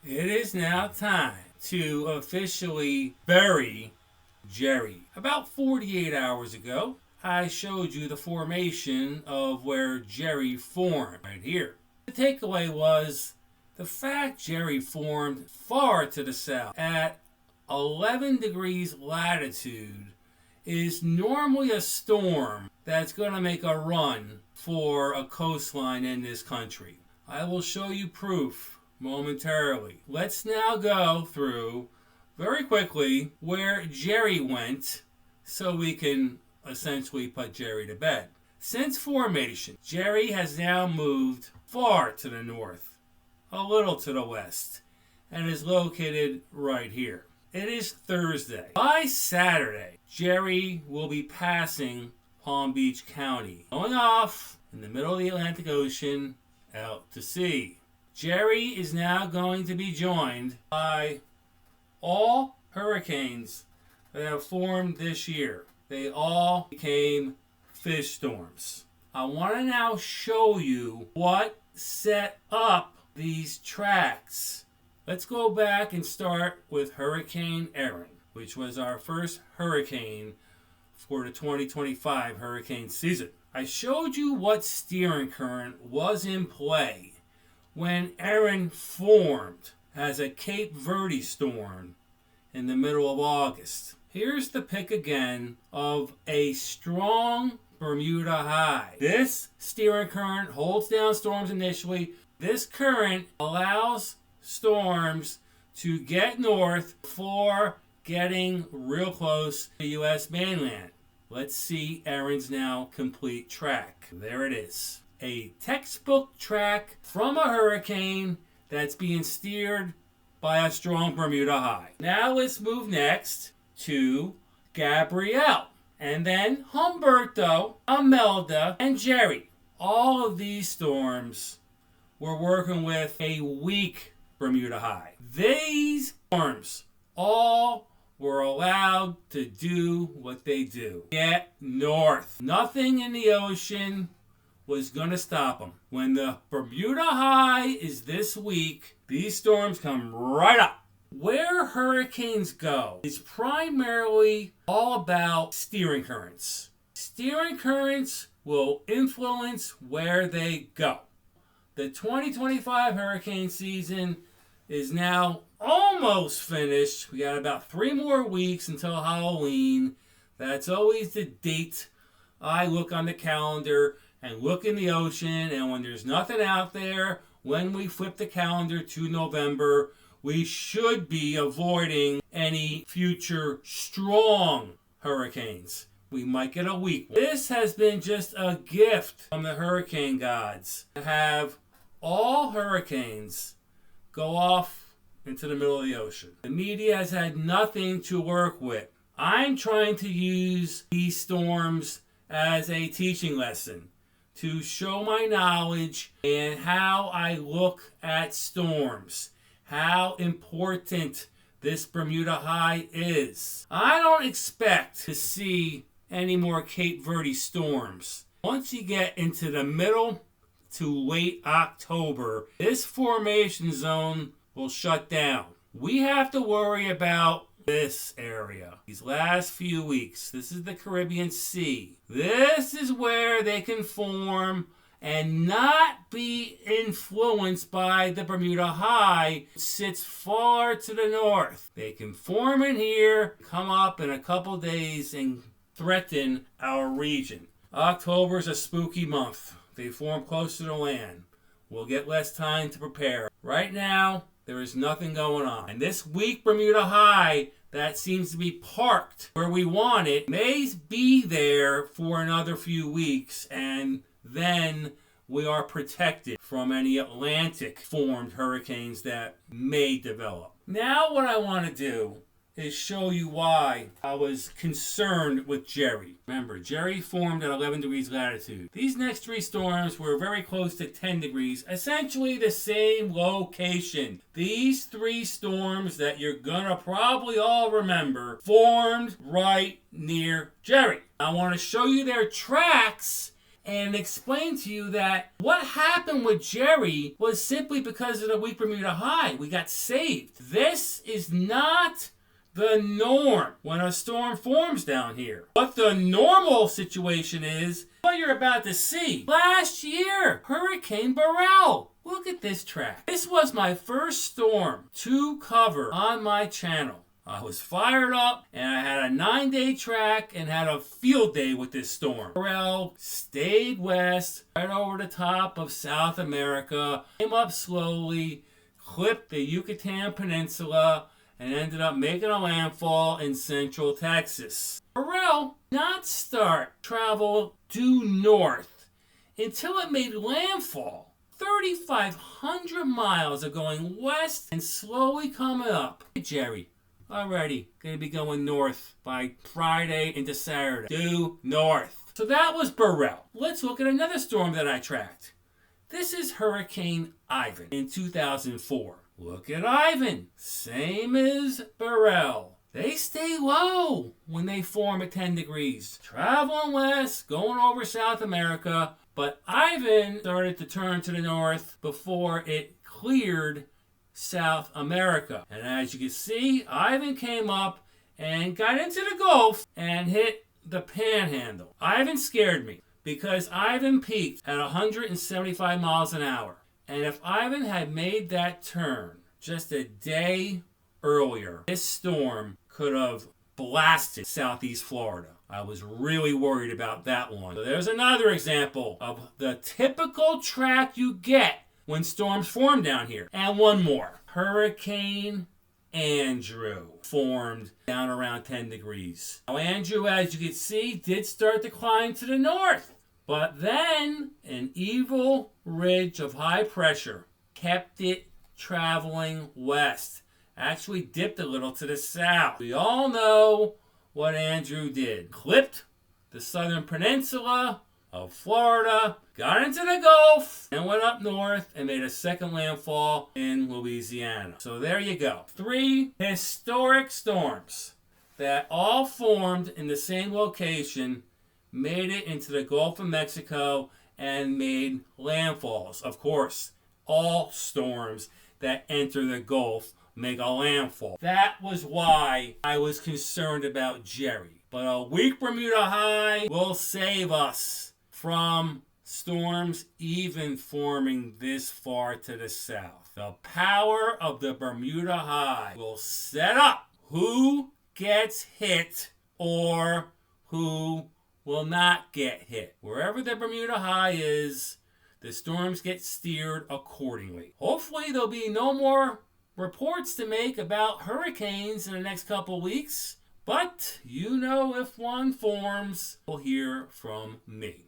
It is now time to officially bury Jerry. About 48 hours ago, I showed you the formation of where Jerry formed, right here. The takeaway was the fact Jerry formed far to the south at 11 degrees latitude is normally a storm that's going to make a run for a coastline in this country. I will show you proof momentarily. Let's now go through very quickly where Jerry went so we can essentially put Jerry to bed. Since formation, Jerry has now moved far to the north, a little to the west, and is located right here. It is Thursday. By Saturday, Jerry will be passing Palm Beach County, going off in the middle of the Atlantic Ocean out to sea. Jerry is now going to be joined by all hurricanes that have formed this year. They all became fish storms. I want to now show you what set up these tracks. Let's go back and start with Hurricane Erin, which was our first hurricane for the 2025 hurricane season. I showed you what steering current was in play when Erin formed as a Cape Verde storm in the middle of August. Here's the pic again of a strong Bermuda high. This steering current holds down storms initially. This current allows storms to get north before getting real close to the U.S. mainland. Let's see Erin's now complete track. There it is. A textbook track from a hurricane that's being steered by a strong Bermuda high. Now let's move next to Gabrielle, and then Humberto, Imelda, and Jerry. All of these storms were working with a weak Bermuda high. These storms all were allowed to do what they do. Get north. Nothing in the ocean was going to stop them. When the Bermuda high is this weak, these storms come right up. Where hurricanes go is primarily all about steering currents. Steering currents will influence where they go. The 2025 hurricane season is now almost finished. We got about 3 more weeks until Halloween. That's always the date I look on the calendar and look in the ocean, and when there's nothing out there, when we flip the calendar to November, we should be avoiding any future strong hurricanes. We might get a weak one. This has been just a gift from the hurricane gods to have all hurricanes go off into the middle of the ocean. The media has had nothing to work with. I'm trying to use these storms as a teaching lesson to show my knowledge and how I look at storms, how important this Bermuda high is. I don't expect to see any more Cape Verde storms. Once you get into the middle to late October, this formation zone will shut down. We have to worry about this area. These last few weeks, this is the Caribbean Sea. This is where they can form and not be influenced by the Bermuda high. It sits far to the north. They can form in here, come up in a couple days and threaten our region. October is a spooky month. They form close to the land. We'll get less time to prepare. Right now, there is nothing going on. And this weak Bermuda high that seems to be parked where we want it may be there for another few weeks, and then we are protected from any Atlantic formed hurricanes that may develop. Now what I want to do is show you why I was concerned with Jerry. Remember, Jerry formed at 11 degrees latitude. These next 3 storms were very close to 10 degrees, essentially the same location. These 3 storms that you're gonna probably all remember formed right near Jerry. I want to show you their tracks and explain to you that what happened with Jerry was simply because of the weak Bermuda High. We got saved. This is not the norm when a storm forms down here. What the normal situation is what you're about to see. Last year, Hurricane Beryl. Look at this track. This was my first storm to cover on my channel. I was fired up and I had a 9-day track and had a field day with this storm. Beryl stayed west, right over the top of South America, came up slowly, clipped the Yucatan Peninsula, and ended up making a landfall in central Texas. Beryl did not start travel due north until it made landfall. 3,500 miles of going west and slowly coming up. Hey, Jerry, already going to be going north by Friday into Saturday. Due north. So that was Beryl. Let's look at another storm that I tracked. This is Hurricane Ivan in 2004. Look at Ivan. Same as Beryl. They stay low when they form at 10 degrees. Traveling west, going over South America. But Ivan started to turn to the north before it cleared South America. And as you can see, Ivan came up and got into the Gulf and hit the Panhandle. Ivan scared me because Ivan peaked at 175 miles an hour. And if Ivan had made that turn just a day earlier, this storm could have blasted southeast Florida. I was really worried about that one. So there's another example of the typical track you get when storms form down here. And one more. Hurricane Andrew formed down around 10 degrees. Now Andrew, as you can see, did start to climb to the north. But then an evil ridge of high pressure kept it traveling west. Actually dipped a little to the south. We all know what Andrew did. Clipped the southern peninsula of Florida, got into the Gulf, and went up north and made a second landfall in Louisiana. So there you go. 3 historic storms that all formed in the same location, made it into the Gulf of Mexico, and made landfalls. Of course, all storms that enter the Gulf make a landfall. That was why I was concerned about Jerry. But a weak Bermuda High will save us from storms even forming this far to the south. The power of the Bermuda High will set up who gets hit or who will not get hit. Wherever the Bermuda High is, the storms get steered accordingly. Hopefully there'll be no more reports to make about hurricanes in the next couple weeks, but you know if one forms, you'll hear from me.